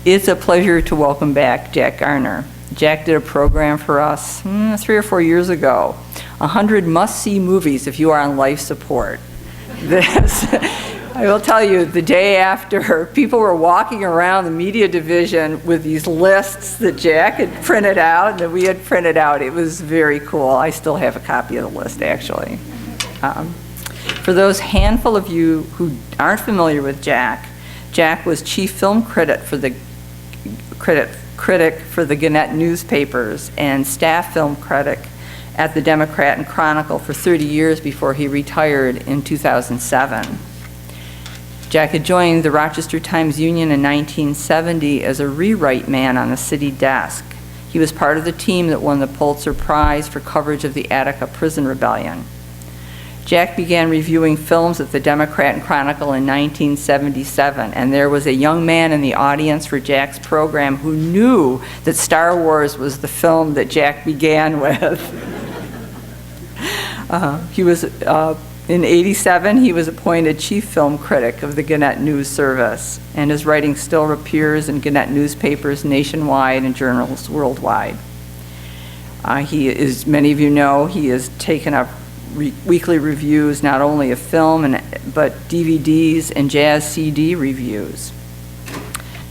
It's a pleasure to welcome back Jack Garner. Jack did a program for us 3 or 4 years ago, 100 must-see movies if you are on life support. This, I will tell you, the day after, people were walking around the media division with these lists that Jack had printed out and that we had printed out. It was very cool. I still have a copy of the list, actually. For those handful of you who aren't familiar with Jack, Jack was chief film critic for the Gannett newspapers and staff film critic at the Democrat and Chronicle for 30 years before he retired in 2007. Jack had joined the Rochester Times-Union in 1970 as a rewrite man on the city desk. He was part of the team that won the Pulitzer Prize for coverage of the Attica prison rebellion. Jack began reviewing films at the Democrat and Chronicle in 1977, and there was a young man in the audience for Jack's program who knew that Star Wars was the film that Jack began with. In '87, he was appointed chief film critic of the Gannett News Service, and his writing still appears in Gannett newspapers nationwide and journals worldwide. Many of you know, he has taken up weekly reviews not only of film but DVDs and jazz CD reviews.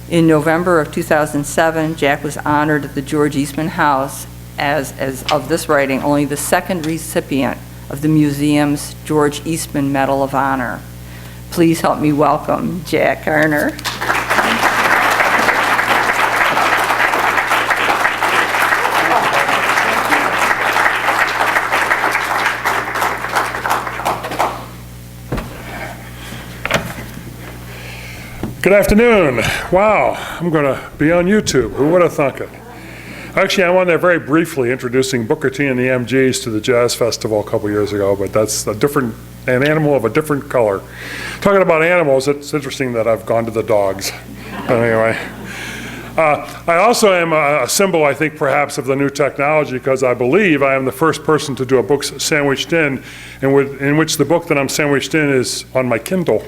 In November of 2007, Jack was honored at the George Eastman House as of this writing, only the second recipient of the museum's George Eastman Medal of Honor. Please help me welcome Jack Garner. Good afternoon. Wow, I'm going to be on YouTube. Who would have thunk it? Actually, I'm on there very briefly introducing Booker T and the MGs to the Jazz Festival a couple years ago, but that's an animal of a different color. Talking about animals, it's interesting that I've gone to the dogs. But anyway. I also am a symbol, I think, perhaps, of the new technology because I believe I am the first person to do a book sandwiched in which the book that I'm sandwiched in is on my Kindle.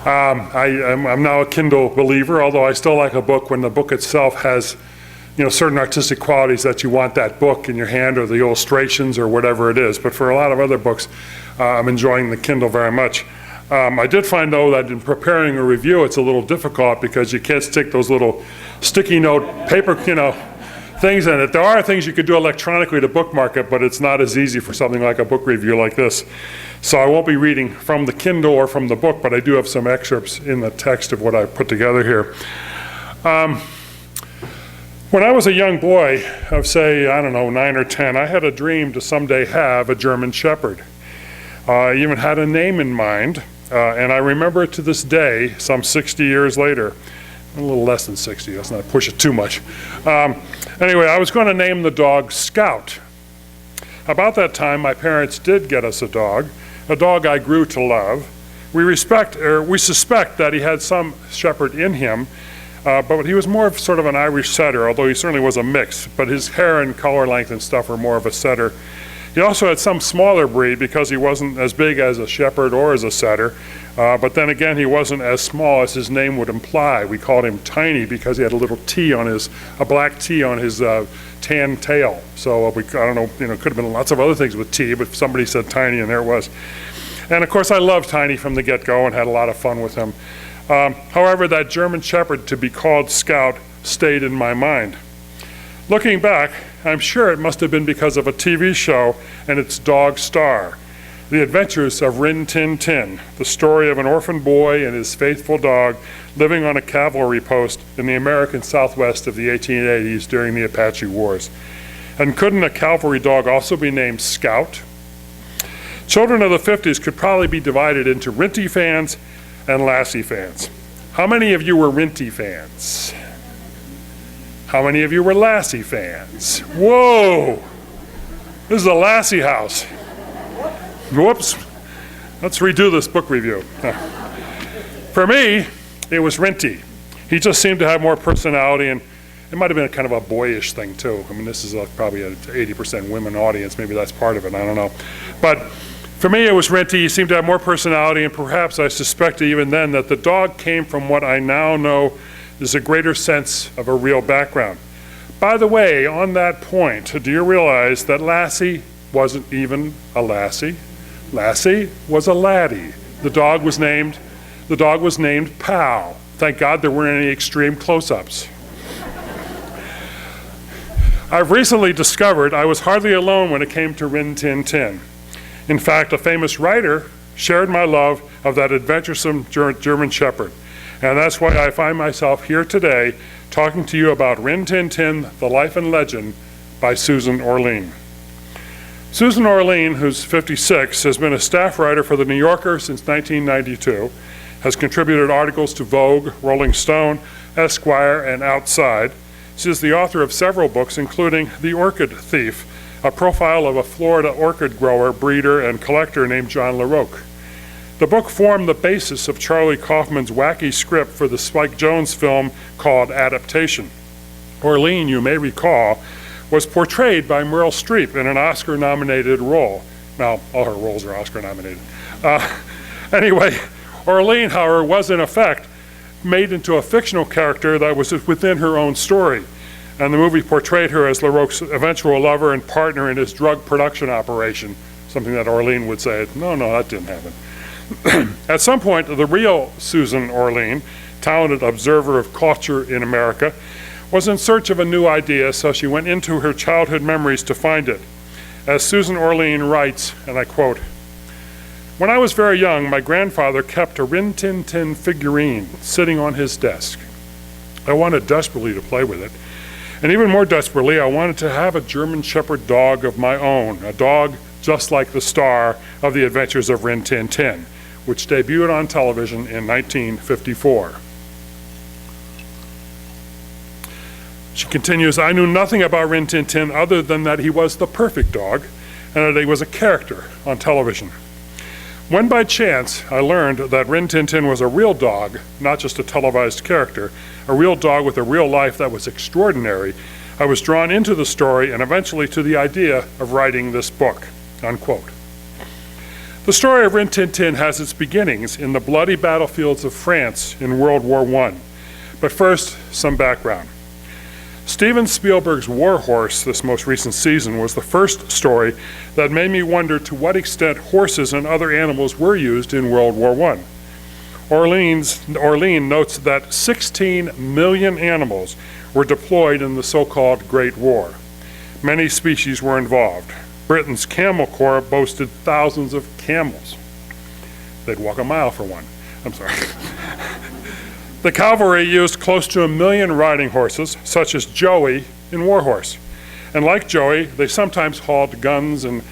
I'm now a Kindle believer, although I still like a book when the book itself has, certain artistic qualities that you want that book in your hand or the illustrations or whatever it is. But for a lot of other books, I'm enjoying the Kindle very much. I did find, though, that in preparing a review, it's a little difficult because you can't stick those little sticky note paper, things in it. There are things you could do electronically to bookmark it, but it's not as easy for something like a book review like this. So I won't be reading from the Kindle or from the book, but I do have some excerpts in the text of what I put together here. When I was a young boy of, say, 9 or 10, I had a dream to someday have a German Shepherd. I even had a name in mind, and I remember it to this day, some 60 years later. A little less than 60, let's not push it too much. Anyway, I was going to name the dog Scout. About that time, my parents did get us a dog I grew to love. We suspect that he had some shepherd in him, but he was more of sort of an Irish setter, although he certainly was a mix, but his hair and color length and stuff were more of a setter. He also had some smaller breed because he wasn't as big as a shepherd or as a setter, but then again, he wasn't as small as his name would imply. We called him Tiny because he had a little T on a black T on his tan tail. So I don't know, it could have been lots of other things with T, but somebody said Tiny and there it was. And of course, I loved Tiny from the get-go and had a lot of fun with him. However, that German Shepherd to be called Scout stayed in my mind. Looking back, I'm sure it must have been because of a TV show and its dog star, The Adventures of Rin Tin Tin, the story of an orphan boy and his faithful dog living on a cavalry post in the American Southwest of the 1880s during the Apache Wars. And couldn't a cavalry dog also be named Scout? Children of the 50s could probably be divided into Rinty fans and Lassie fans. How many of you were Rinty fans? How many of you were Lassie fans? Whoa! This is a Lassie house. Whoops. Let's redo this book review. For me, it was Rinty. He just seemed to have more personality, and it might have been a kind of a boyish thing too. I mean, this is probably an 80% women audience. Maybe that's part of it. I don't know. But for me, it was Rinty. He seemed to have more personality, and perhaps I suspected even then that the dog came from what I now know is a greater sense of a real background. By the way, on that point, do you realize that Lassie wasn't even a lassie? Lassie was a laddie. The dog was named Pal. Thank God there weren't any extreme close-ups. I've recently discovered I was hardly alone when it came to Rin Tin Tin. In fact, a famous writer shared my love of that adventuresome German Shepherd. And that's why I find myself here today talking to you about Rin Tin Tin, The Life and Legend by Susan Orlean. Susan Orlean, who's 56, has been a staff writer for The New Yorker since 1992, has contributed articles to Vogue, Rolling Stone, Esquire, and Outside. She is the author of several books, including The Orchid Thief, a profile of a Florida orchid grower, breeder, and collector named John LaRocque. The book formed the basis of Charlie Kaufman's wacky script for the Spike Jonze film called Adaptation. Orlean, you may recall, was portrayed by Meryl Streep in an Oscar-nominated role. Now, all her roles are Oscar-nominated. Anyway, Orlean, however, was in effect made into a fictional character that was within her own story. And the movie portrayed her as LaRocque's eventual lover and partner in his drug production operation, something that Orlean would say, no, that didn't happen. At some point, the real Susan Orlean, talented observer of culture in America, was in search of a new idea, so she went into her childhood memories to find it. As Susan Orlean writes, and I quote, "When I was very young, my grandfather kept a Rin Tin Tin figurine sitting on his desk. I wanted desperately to play with it. And even more desperately, I wanted to have a German Shepherd dog of my own, a dog just like the star of The Adventures of Rin Tin Tin, which debuted on television in 1954. She continues, "I knew nothing about Rin Tin Tin other than that he was the perfect dog and that he was a character on television. When by chance I learned that Rin Tin Tin was a real dog, not just a televised character, a real dog with a real life that was extraordinary, I was drawn into the story and eventually to the idea of writing this book," unquote. The story of Rin Tin Tin has its beginnings in the bloody battlefields of France in World War I. But first, some background. Steven Spielberg's War Horse this most recent season was the first story that made me wonder to what extent horses and other animals were used in World War I. Orlean notes that 16 million animals were deployed in the so-called Great War. Many species were involved. Britain's Camel Corps boasted thousands of camels. They'd walk a mile for one. I'm sorry. The cavalry used close to 1 million riding horses, such as Joey in War Horse. And like Joey, they sometimes hauled guns and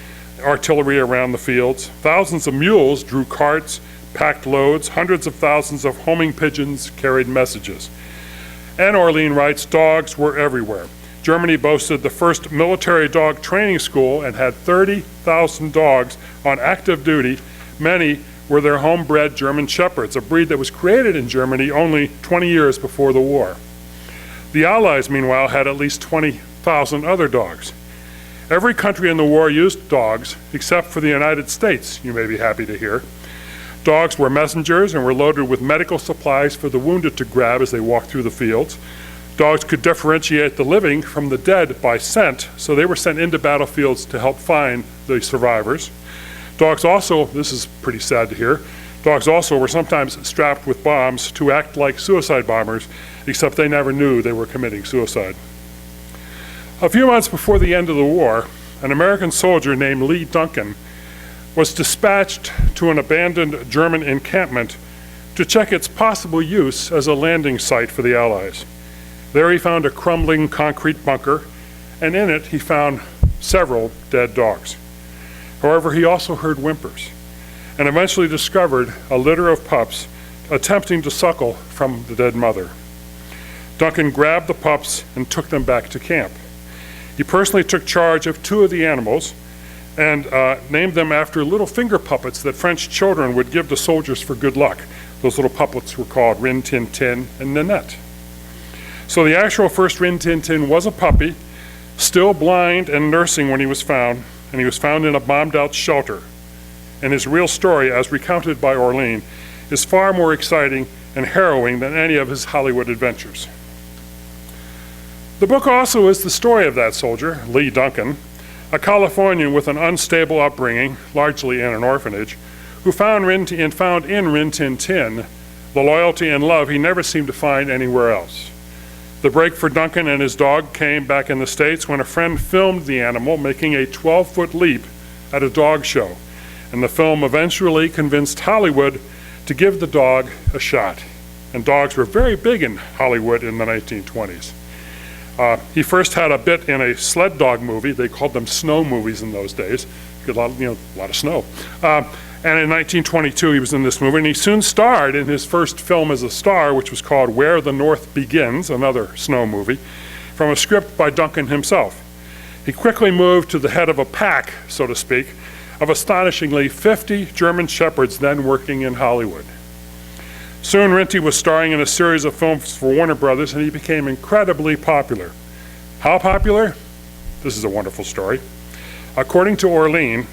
artillery around the fields. Thousands of mules drew carts, packed loads. Hundreds of thousands of homing pigeons carried messages. And Orlean writes, dogs were everywhere. Germany boasted the first military dog training school and had 30,000 dogs on active duty. Many were their homebred German Shepherds, a breed that was created in Germany only 20 years before the war. The Allies, meanwhile, had at least 20,000 other dogs. Every country in the war used dogs, except for the United States, you may be happy to hear. Dogs were messengers and were loaded with medical supplies for the wounded to grab as they walked through the fields. Dogs could differentiate the living from the dead by scent, so they were sent into battlefields to help find the survivors. Dogs also, this is pretty sad to hear, dogs also were sometimes strapped with bombs to act like suicide bombers, except they never knew they were committing suicide. A few months before the end of the war, an American soldier named Lee Duncan was dispatched to an abandoned German encampment to check its possible use as a landing site for the Allies. There he found a crumbling concrete bunker, and in it he found several dead dogs. However, he also heard whimpers and eventually discovered a litter of pups attempting to suckle from the dead mother. Duncan grabbed the pups and took them back to camp. He personally took charge of 2 of the animals and named them after little finger puppets that French children would give to soldiers for good luck. Those little puppets were called Rin Tin Tin and Nanette. So the actual first Rin Tin Tin was a puppy, still blind and nursing when he was found, and he was found in a bombed-out shelter. And his real story, as recounted by Orlean, is far more exciting and harrowing than any of his Hollywood adventures. The book also is the story of that soldier, Lee Duncan, a Californian with an unstable upbringing, largely in an orphanage, who found in Rin Tin Tin the loyalty and love he never seemed to find anywhere else. The break for Duncan and his dog came back in the States when a friend filmed the animal making a 12-foot leap at a dog show, and the film eventually convinced Hollywood to give the dog a shot. And dogs were very big in Hollywood in the 1920s. He first had a bit in a sled dog movie. They called them snow movies in those days. A lot of snow. And in 1922, he was in this movie, and he soon starred in his first film as a star, which was called Where the North Begins, another snow movie, from a script by Duncan himself. He quickly moved to the head of a pack, so to speak, of astonishingly 50 German Shepherds then working in Hollywood. Soon, Rinty was starring in a series of films for Warner Brothers, and he became incredibly popular. How popular? This is a wonderful story. According to Orlean,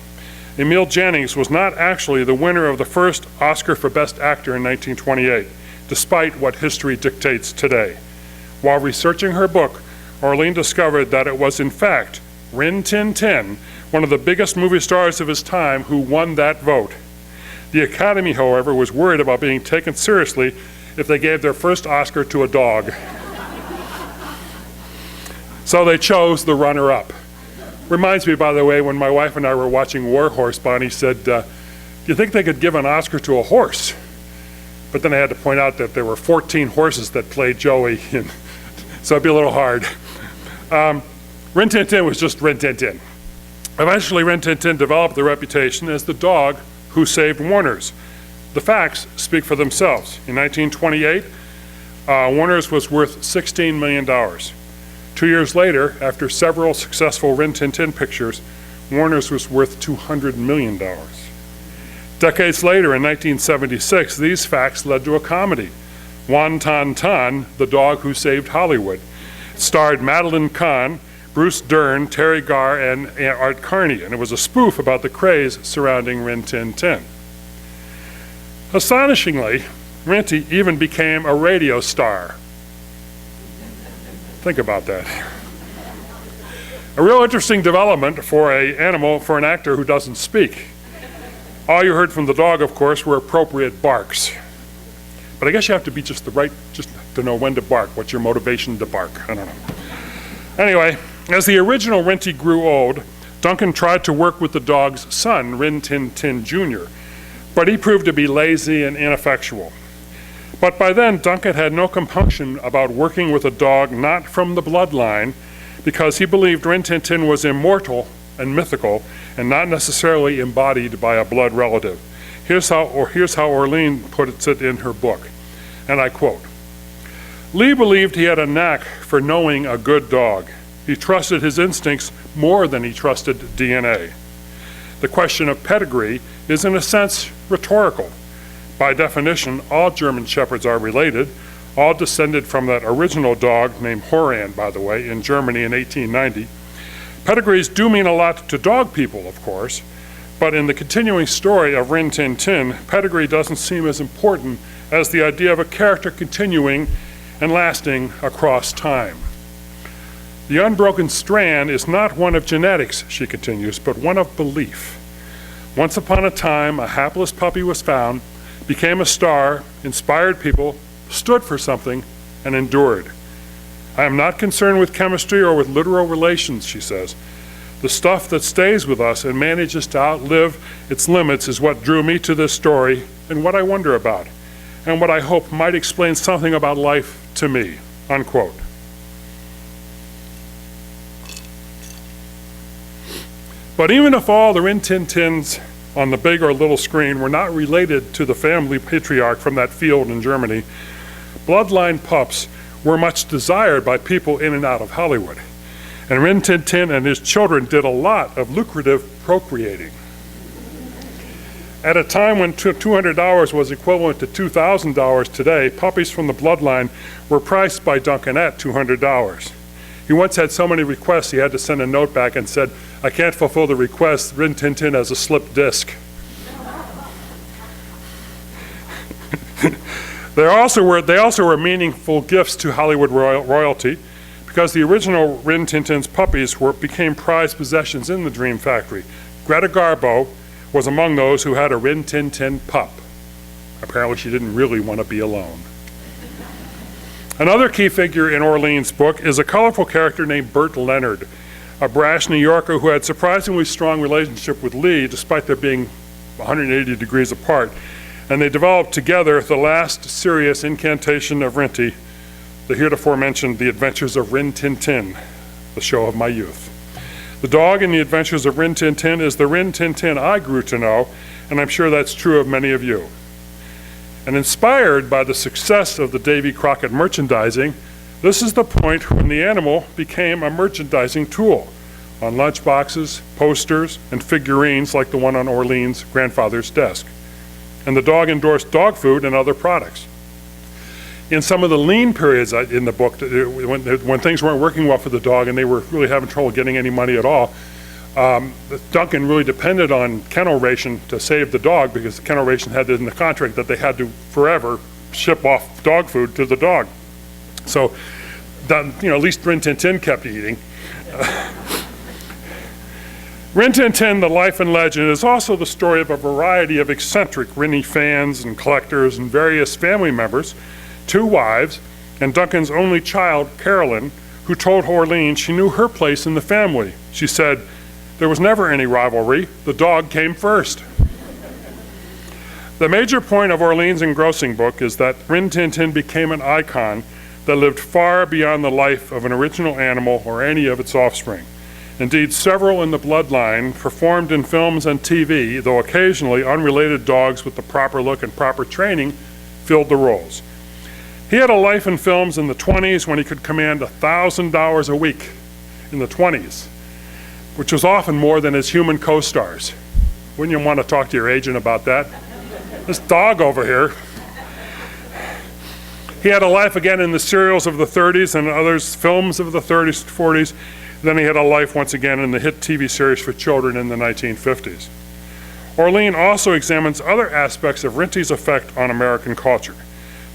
Emil Jannings was not actually the winner of the first Oscar for Best Actor in 1928, despite what history dictates today. While researching her book, Orlean discovered that it was in fact Rin Tin Tin, one of the biggest movie stars of his time, who won that vote. The Academy, however, was worried about being taken seriously if they gave their first Oscar to a dog. So they chose the runner-up. Reminds me, by the way, when my wife and I were watching War Horse, Bonnie said, do you think they could give an Oscar to a horse? But then I had to point out that there were 14 horses that played Joey, and so it'd be a little hard. Rin Tin Tin was just Rin Tin Tin. Eventually, Rin Tin Tin developed the reputation as the dog who saved Warner's. The facts speak for themselves. In 1928, Warner's was worth $16 million. 2 years later, after several successful Rin Tin Tin pictures, Warner's was worth $200 million. Decades later, in 1976, these facts led to a comedy, Wan Tan Tan, the Dog Who Saved Hollywood. It starred Madeline Kahn, Bruce Dern, Terry Garr, and Art Carney, and it was a spoof about the craze surrounding Rin Tin Tin. Astonishingly, Rinty even became a radio star. Think about that. A real interesting development for an actor who doesn't speak. All you heard from the dog, of course, were appropriate barks. But I guess you have to be just to know when to bark. What's your motivation to bark? I don't know. Anyway, as the original Rinty grew old, Duncan tried to work with the dog's son, Rin Tin Tin Jr., but he proved to be lazy and ineffectual. But by then, Duncan had no compunction about working with a dog not from the bloodline, because he believed Rin Tin Tin was immortal and mythical and not necessarily embodied by a blood relative. Here's how Orlean puts it in her book, and I quote, "Lee believed he had a knack for knowing a good dog. He trusted his instincts more than he trusted DNA. The question of pedigree is in a sense rhetorical. By definition, all German Shepherds are related, all descended from that original dog named Horan, by the way, in Germany in 1890. Pedigrees do mean a lot to dog people, of course, but in the continuing story of Rin Tin Tin, pedigree doesn't seem as important as the idea of a character continuing and lasting across time. The unbroken strand is not one of genetics," she continues, "but one of belief. Once upon a time, a hapless puppy was found, became a star, inspired people, stood for something, and endured. I am not concerned with chemistry or with literal relations," she says. "The stuff that stays with us and manages to outlive its limits is what drew me to this story and what I wonder about, and what I hope might explain something about life to me," unquote. But even if all the Rin Tin Tins on the big or little screen were not related to the family patriarch from that field in Germany, bloodline pups were much desired by people in and out of Hollywood. And Rin Tin Tin and his children did a lot of lucrative procreating. At a time when $200 was equivalent to $2,000 today, puppies from the bloodline were priced by Duncan at $200. He once had so many requests he had to send a note back and said, "I can't fulfill the request. Rin Tin Tin has a slipped disc." They also were meaningful gifts to Hollywood royalty, because the original Rin Tin Tin's puppies became prized possessions in the Dream Factory. Greta Garbo was among those who had a Rin Tin Tin pup. Apparently she didn't really want to be alone. Another key figure in Orlean's book is a colorful character named Bert Leonard, a brash New Yorker who had surprisingly strong relationship with Lee, despite their being 180 degrees apart. And they developed together the last serious incantation of Rinty, the heretofore mentioned The Adventures of Rin Tin Tin, the show of my youth. The dog in The Adventures of Rin Tin Tin is the Rin Tin Tin I grew to know, and I'm sure that's true of many of you. And inspired by the success of the Davy Crockett merchandising, this is the point when the animal became a merchandising tool on lunchboxes, posters, and figurines like the one on Orlean's grandfather's desk. And the dog endorsed dog food and other products. In some of the lean periods in the book, when things weren't working well for the dog and they were really having trouble getting any money at all, Duncan really depended on kennel ration to save the dog, because the kennel ration had it in the contract that they had to forever ship off dog food to the dog. So, at least Rin Tin Tin kept eating. Rin Tin Tin, the life and legend, is also the story of a variety of eccentric Rinny fans and collectors and various family members, 2 wives, and Duncan's only child, Carolyn, who told Orlean she knew her place in the family. She said, "There was never any rivalry. The dog came first." The major point of Orlean's engrossing book is that Rin Tin Tin became an icon that lived far beyond the life of an original animal or any of its offspring. Indeed, several in the bloodline performed in films and TV, though occasionally unrelated dogs with the proper look and proper training filled the roles. He had a life in films in the 20s when he could command $1,000 a week in the 20s, which was often more than his human co-stars. Wouldn't you want to talk to your agent about that? This dog over here. He had a life again in the serials of the 30s and others films of the 30s, 40s. Then he had a life once again in the hit TV series for children in the 1950s. Orlean also examines other aspects of Rinty's effect on American culture.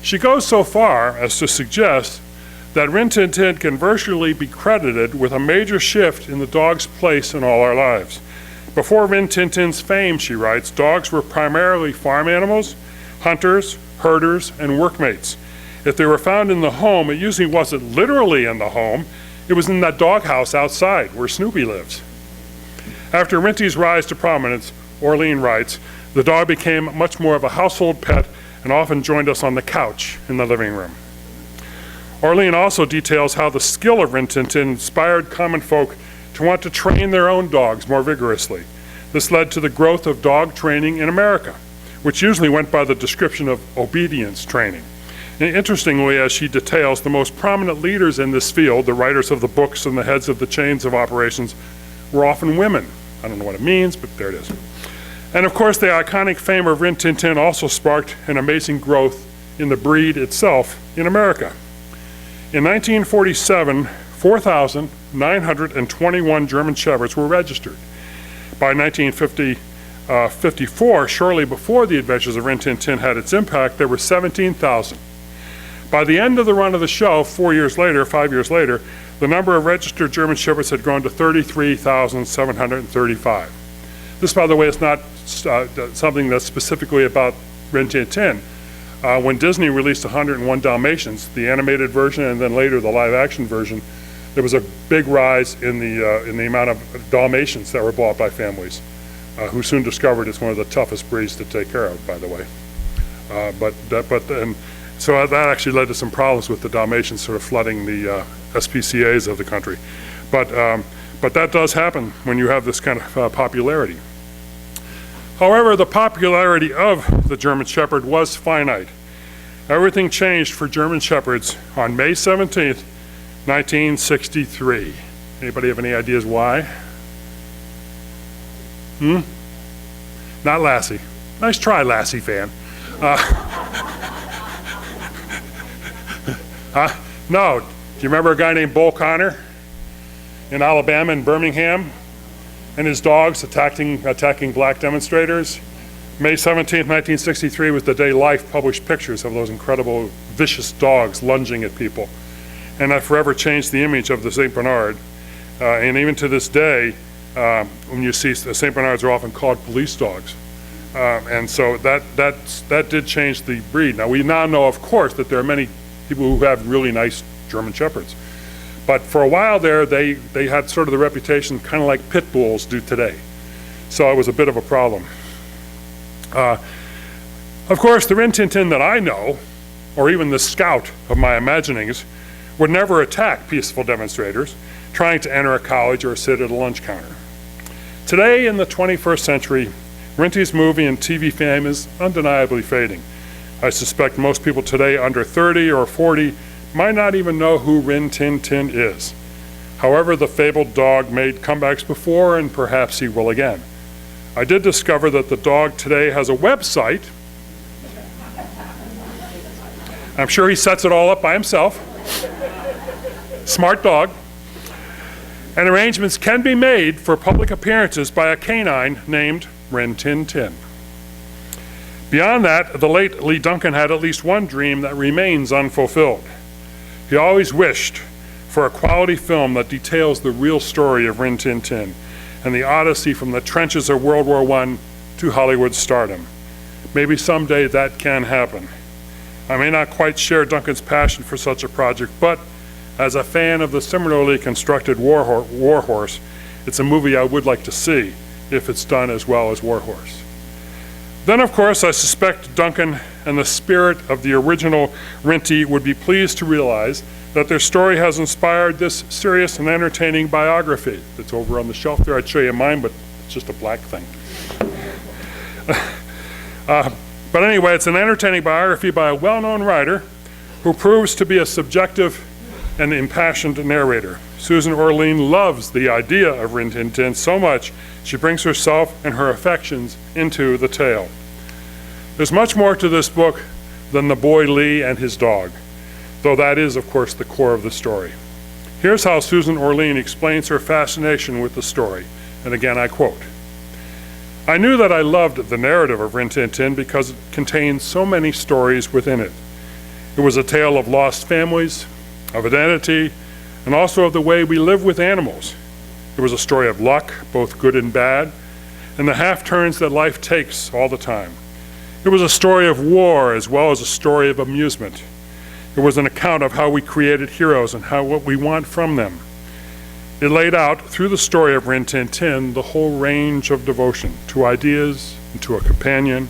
She goes so far as to suggest that Rin Tin Tin can virtually be credited with a major shift in the dog's place in all our lives. Before Rin Tin Tin's fame, she writes, dogs were primarily farm animals, hunters, herders, and workmates. If they were found in the home, it usually wasn't literally in the home, it was in that doghouse outside where Snoopy lives. After Rinty's rise to prominence, Orlean writes, the dog became much more of a household pet and often joined us on the couch in the living room. Orlean also details how the skill of Rin Tin Tin inspired common folk to want to train their own dogs more vigorously. This led to the growth of dog training in America, which usually went by the description of obedience training. And interestingly, as she details, the most prominent leaders in this field, the writers of the books and the heads of the chains of operations, were often women. I don't know what it means, but there it is. And of course, the iconic fame of Rin Tin Tin also sparked an amazing growth in the breed itself in America. In 1947, 4,921 German Shepherds were registered. By 1954, shortly before The Adventures of Rin Tin Tin had its impact, there were 17,000. By the end of the run of the show, 5 years later, the number of registered German Shepherds had grown to 33,735. This, by the way, is not something that's specifically about Rin Tin Tin. When Disney released 101 Dalmatians, the animated version and then later the live-action version, there was a big rise in the amount of Dalmatians that were bought by families, who soon discovered it's one of the toughest breeds to take care of, by the way. So that actually led to some problems with the Dalmatians sort of flooding the SPCAs of the country. But that does happen when you have this kind of popularity. However, the popularity of the German Shepherd was finite. Everything changed for German Shepherds on May 17th, 1963. Anybody have any ideas why? Not Lassie. Nice try, Lassie fan. No. Do you remember a guy named Bull Connor in Alabama, in Birmingham, and his dogs attacking black demonstrators? May 17, 1963 was the day Life published pictures of those incredible vicious dogs lunging at people. And that forever changed the image of the St. Bernard. And even to this day, when you see the St. Bernards are often called police dogs. And so that did change the breed. Now we now know, of course, that there are many people who have really nice German Shepherds. But for a while there, they had sort of the reputation kind of like pit bulls do today. So it was a bit of a problem. Of course, the Rin Tin Tin that I know, or even the scout of my imaginings, would never attack peaceful demonstrators trying to enter a college or sit at a lunch counter. Today, in the 21st century, Rinty's movie and TV fame is undeniably fading. I suspect most people today under 30 or 40 might not even know who Rin Tin Tin is. However, the fabled dog made comebacks before, and perhaps he will again. I did discover that the dog today has a website. I'm sure he sets it all up by himself. Smart dog. And arrangements can be made for public appearances by a canine named Rin Tin Tin. Beyond that, the late Lee Duncan had at least one dream that remains unfulfilled. He always wished for a quality film that details the real story of Rin Tin Tin and the odyssey from the trenches of World War I to Hollywood stardom. Maybe someday that can happen. I may not quite share Duncan's passion for such a project, but as a fan of the similarly constructed War Horse, it's a movie I would like to see if it's done as well as War Horse. Then, of course, I suspect Duncan and the spirit of the original Rinty would be pleased to realize that their story has inspired this serious and entertaining biography that's over on the shelf there. I'd show you mine, but it's just a black thing. But anyway, it's an entertaining biography by a well-known writer who proves to be a subjective and impassioned narrator. Susan Orlean loves the idea of Rin Tin Tin so much she brings herself and her affections into the tale. There's much more to this book than the boy Lee and his dog, though that is, of course, the core of the story. Here's how Susan Orlean explains her fascination with the story, and again I quote, "I knew that I loved the narrative of Rin Tin Tin because it contained so many stories within it. It was a tale of lost families, of identity, and also of the way we live with animals. It was a story of luck, both good and bad, and the half-turns that life takes all the time. It was a story of war as well as a story of amusement. It was an account of how we created heroes and what we want from them. It laid out, through the story of Rin Tin Tin, the whole range of devotion to ideas and to a companion,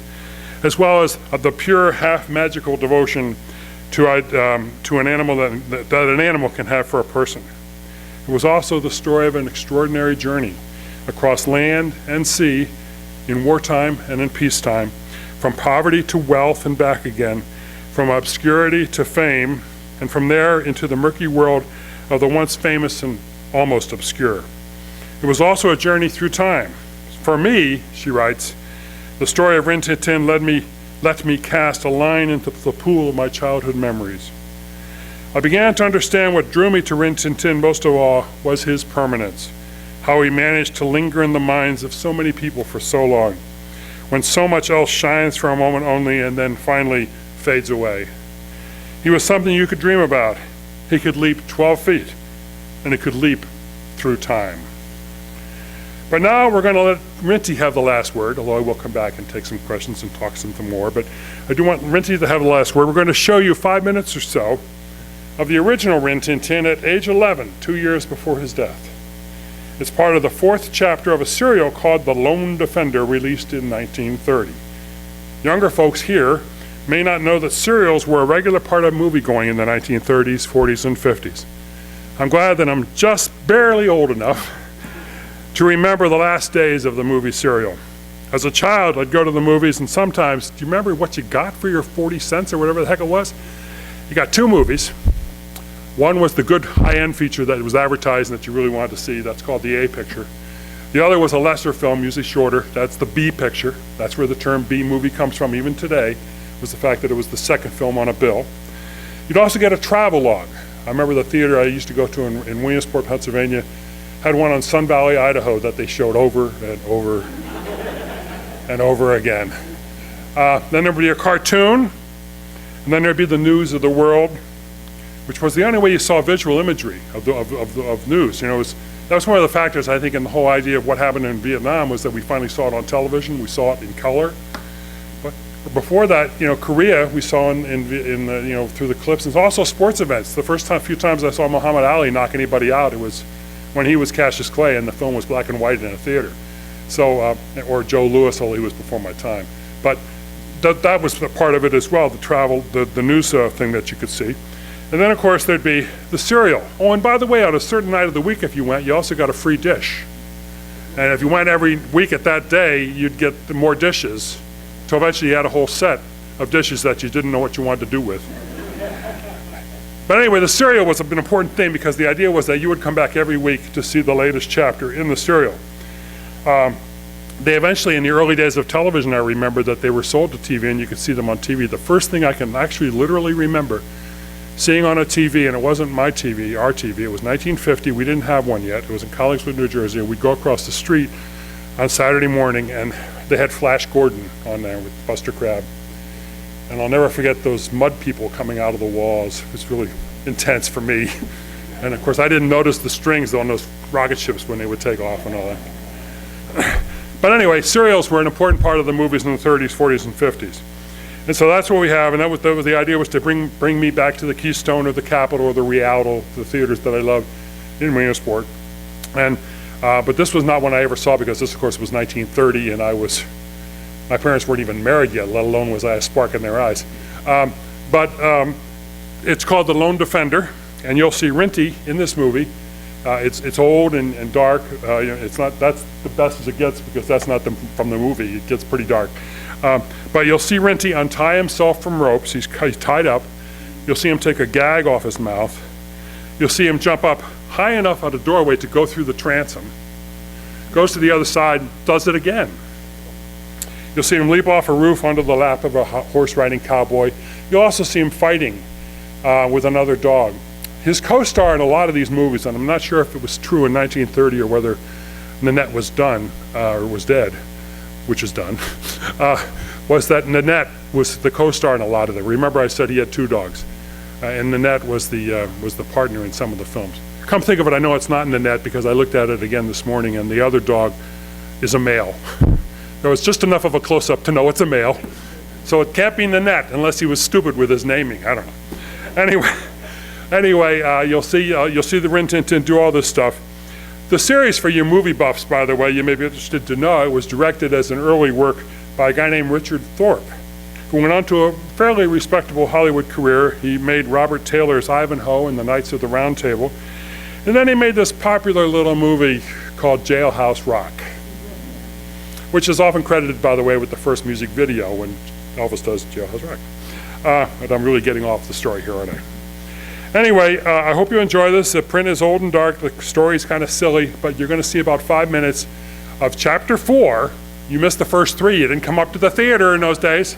as well as the pure half-magical devotion to an animal that an animal can have for a person. It was also the story of an extraordinary journey across land and sea in wartime and in peacetime, from poverty to wealth and back again, from obscurity to fame, and from there into the murky world of the once famous and almost obscure. It was also a journey through time. For me," she writes, "the story of Rin Tin Tin let me cast a line into the pool of my childhood memories. I began to understand what drew me to Rin Tin Tin most of all was his permanence, how he managed to linger in the minds of so many people for so long, when so much else shines for a moment only and then finally fades away. He was something you could dream about. He could leap 12 feet, and he could leap through time." But now we're going to let Rinty have the last word, although I will come back and take some questions and talk something more. But I do want Rinty to have the last word. We're going to show you 5 minutes or so of the original Rin Tin Tin at age 11, 2 years before his death. It's part of the 4th chapter of a serial called The Lone Defender, released in 1930. Younger folks here may not know that serials were a regular part of movie-going in the 1930s, 40s, and 50s. I'm glad that I'm just barely old enough to remember the last days of the movie serial. As a child, I'd go to the movies, and sometimes, do you remember what you got for your 40 cents or whatever the heck it was? You got 2 movies. One was the good high-end feature that was advertised and that you really wanted to see. That's called the A picture. The other was a lesser film, usually shorter. That's the B picture. That's where the term B movie comes from even today, was the fact that it was the second film on a bill. You'd also get a travel log. I remember the theater I used to go to in Williamsport, Pennsylvania, had one on Sun Valley, Idaho that they showed over and over and over again. Then there'd be a cartoon, and then there'd be the news of the world, which was the only way you saw visual imagery of news. You know, that was one of the factors, I think, in the whole idea of what happened in Vietnam, was that we finally saw it on television. We saw it in color. But before that, you know, Korea, we saw in the, you know, through the clips, and also sports events. The first few times I saw Muhammad Ali knock anybody out, it was when he was Cassius Clay and the film was black and white in a theater. So, or Joe Louis, although he was before my time. But that was a part of it as well, the travel, the news thing that you could see. And then, of course, there'd be the cereal. Oh, and by the way, on a certain night of the week, if you went, you also got a free dish. And if you went every week at that day, you'd get more dishes. So eventually you had a whole set of dishes that you didn't know what you wanted to do with. But anyway, the cereal was an important thing because the idea was that you would come back every week to see the latest chapter in the cereal. They eventually, in the early days of television, I remember that they were sold to TV and you could see them on TV. The first thing I can actually literally remember seeing on a TV, and it wasn't my TV, our TV, it was 1950, we didn't have one yet, it was in Collingswood, New Jersey, and we'd go across the street on Saturday morning and they had Flash Gordon on there with Buster Crabbe. And I'll never forget those mud people coming out of the walls. It was really intense for me. And of course I didn't notice the strings on those rocket ships when they would take off and all that. But anyway, cereals were an important part of the movies in the 30s, 40s, and 50s. And so that's what we have, and that was the idea, was to bring me back to the Keystone or the Capitol or the Rialto, the theaters that I loved in Williamsport. And but this was not one I ever saw, because this, of course, was 1930, and my parents weren't even married yet, let alone was I a spark in their eyes. But it's called The Lone Defender, and you'll see Rinty in this movie. It's old and dark. You know, it's not, that's the best as it gets, because that's not from the movie. It gets pretty dark. But you'll see Rinty untie himself from ropes. He's tied up. You'll see him take a gag off his mouth. You'll see him jump up high enough out a doorway to go through the transom. Goes to the other side, does it again. You'll see him leap off a roof onto the lap of a horse-riding cowboy. You'll also see him fighting with another dog. His co-star in a lot of these movies, and I'm not sure if it was true in 1930 or whether Nanette was done, or was dead, which is done, was that Nanette was the co-star in a lot of them. Remember I said he had two dogs, and Nanette was the partner in some of the films. Come think of it, I know it's not Nanette, because I looked at it again this morning, and the other dog is a male. There was just enough of a close-up to know it's a male, so it can't be Nanette unless he was stupid with his naming. I don't know. Anyway, you'll see the Rin Tin Tin do all this stuff. The series, for you movie buffs, by the way, you may be interested to know, it was directed as an early work by a guy named Richard Thorpe, who went on to a fairly respectable Hollywood career. He made Robert Taylor's Ivanhoe and the Knights of the Round Table. And then he made this popular little movie called Jailhouse Rock, which is often credited, by the way, with the first music video when Elvis does Jailhouse Rock. But I'm really getting off the story here, aren't I? Anyway, I hope you enjoy this. The print is old and dark. The story's kind of silly, but you're going to see about 5 minutes of chapter 4. You missed the first 3. You didn't come up to the theater in those days.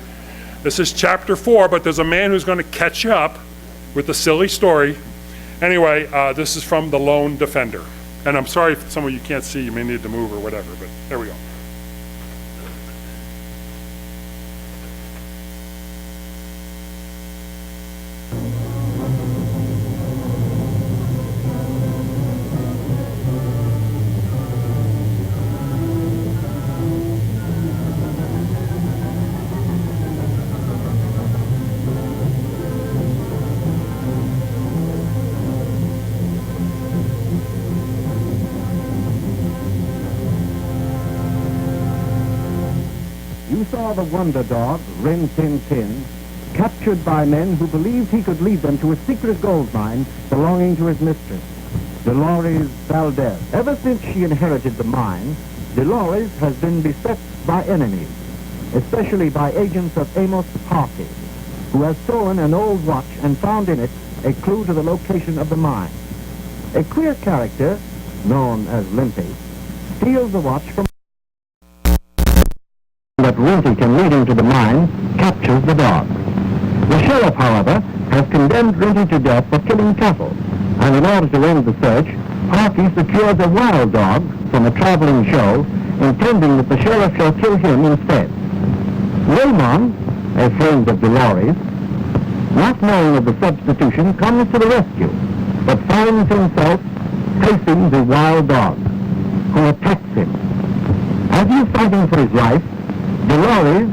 This is chapter 4, but there's a man who's going to catch you up with the silly story. Anyway, this is from The Lone Defender. And I'm sorry if some of you can't see. You may need to move or whatever, but there we go. You saw the wonder dog, Rin Tin Tin, captured by men who believed he could lead them to a secret gold mine belonging to his mistress, Dolores Valdez. Ever since she inherited the mine, Dolores has been beset by enemies, especially by agents of Amos Parkey, who has stolen an old watch and found in it a clue to the location of the mine. A queer character, known as Limpy, steals the watch from that Rinty can lead him to the mine, captures the dog. The sheriff, however, has condemned Rinty to death for killing cattle, and in order to end the search, Parkey secures a wild dog from a traveling show, intending that the sheriff shall kill him instead. Raymond, a friend of Dolores, not knowing of the substitution, comes to the rescue, but finds himself facing the wild dog, who attacks him. As he is fighting for his life, Dolores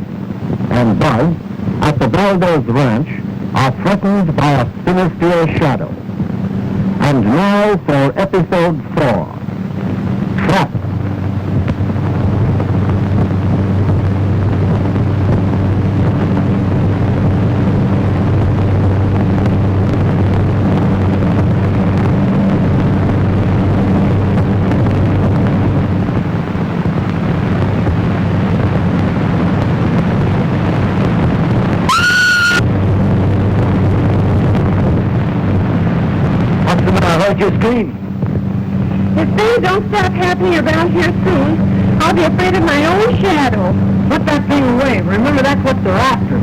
and Buzz at the Valdez Ranch are threatened by a sinister shadow. And now for episode 4, Trap. You scream. If things don't stop happening around here soon, I'll be afraid of my own shadow. Put that thing away. Remember, that's what they're after.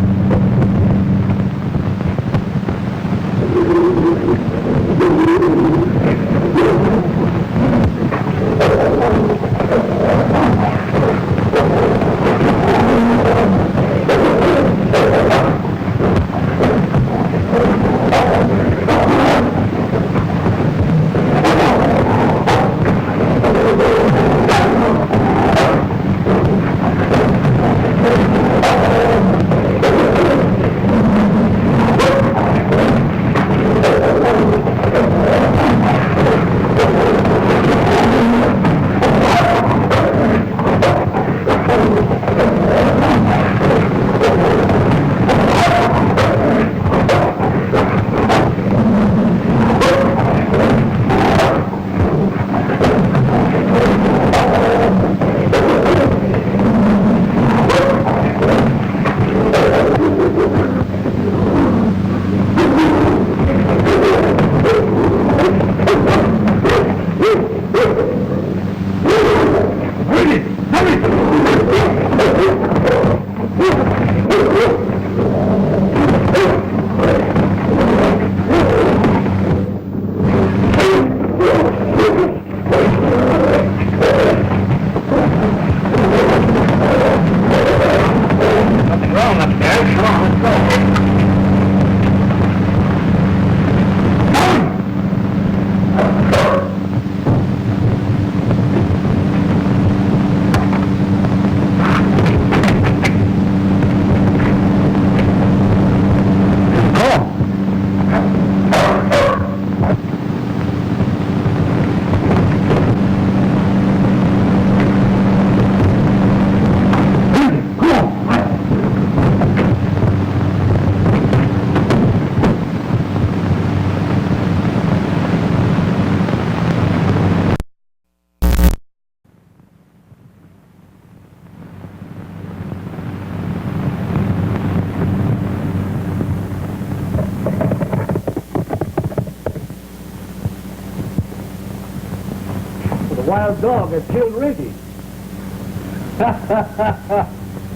Wild dog has killed Ricky.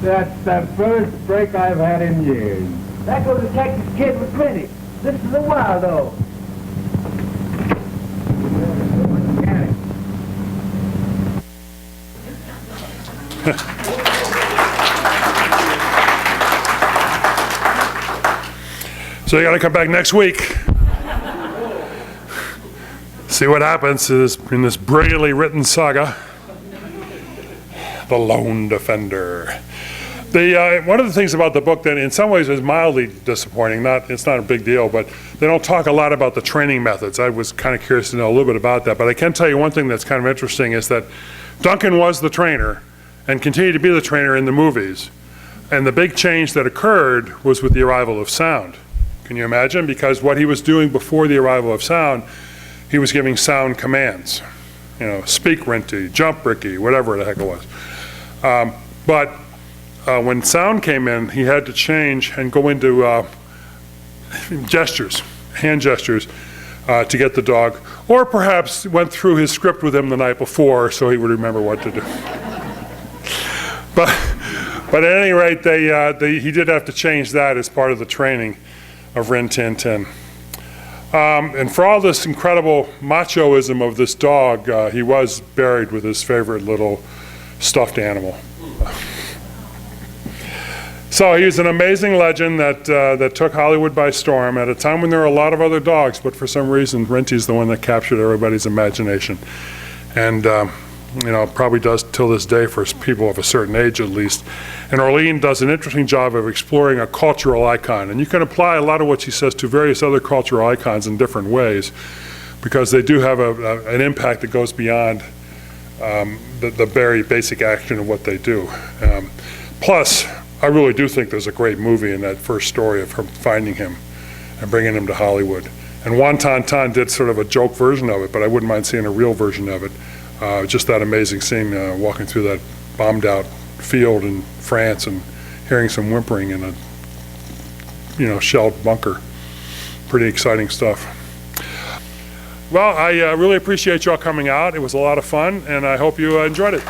That's the first break I've had in years. That goes to Texas kid with critic. This is a wild dog. So you got to come back next week. See what happens in this brilliantly written saga, The Lone Defender. One of the things about the book that in some ways is mildly disappointing, it's not a big deal, but they don't talk a lot about the training methods. I was kind of curious to know a little bit about that, but I can tell you one thing that's kind of interesting is that Duncan was the trainer and continued to be the trainer in the movies. And the big change that occurred was with the arrival of sound. Can you imagine? Because what he was doing before the arrival of sound, he was giving sound commands. You know, speak Rinty, jump Ricky, whatever the heck it was. But when sound came in, he had to change and go into gestures, hand gestures, to get the dog, or perhaps went through his script with him the night before so he would remember what to do. But at any rate, he did have to change that as part of the training of Rin Tin Tin. And for all this incredible machoism of this dog, he was buried with his favorite little stuffed animal. So he's an amazing legend that took Hollywood by storm at a time when there were a lot of other dogs, but for some reason, Rinty's the one that captured everybody's imagination. And, probably does till this day for people of a certain age at least. And Orlean does an interesting job of exploring a cultural icon. And you can apply a lot of what she says to various other cultural icons in different ways, because they do have an impact that goes beyond the very basic action of what they do. Plus, I really do think there's a great movie in that first story of her finding him and bringing him to Hollywood. And Rin Tin Tin did sort of a joke version of it, but I wouldn't mind seeing a real version of it. Just that amazing scene walking through that bombed out field in France and hearing some whimpering in a shelled bunker. Pretty exciting stuff. Well, I really appreciate y'all coming out. It was a lot of fun, and I hope you enjoyed it.